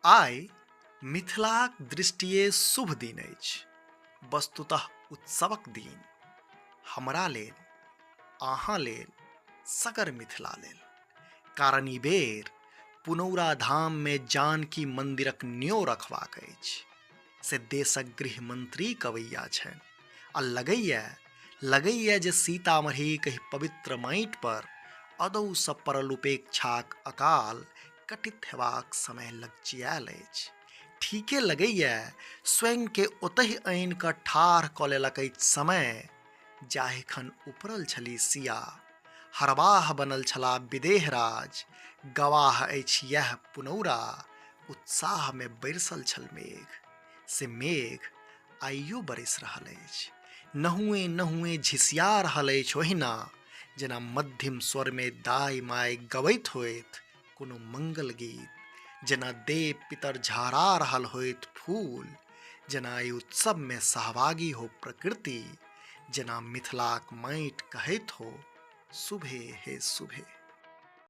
आइ मिथिलाक दृष्टिए शुभ दिन अछि, वस्तुतः उत्सवक दिन। हमरा लेल, अहाँ लेल, सगर मिथिला लेल। कारण ई बेर पुनौरा धाम में जानकी मंदिरक न्यों रखबाक अछि। से देशक गृह मंत्री कवैया छनि आ लगैया जे सीतामढ़ी कही पवित्र माटि पर अदौ सँ पड़ल उपेक्षाक अकाल कटित हेबाक समय लगचियाल अछि। ठीके लगैया स्वयं के ओतहि आनि कऽ ठाढ़ कऽ लेलक अछि समय, जाहिखन उपरल छली सिया, हरबाह बनल छला विदेहराज। गवाह अछि यह पुनौरा, उत्साह में बरसल छल मेघ। से मेघ आइयो बरसि रहल अछि, नहुए नहुए झिसिया रहल अछि ओहिना जेना मध्यम स्वर में दाइ माय गबैत होइत कोनो मंगल गीत, जेना देव पितर झहरा रहल होइत फूल, जेना एहि उत्सव में सहभागी हो प्रकृति, जेना मिथिलाक माटि कहैत हो शुभे हे शुभे।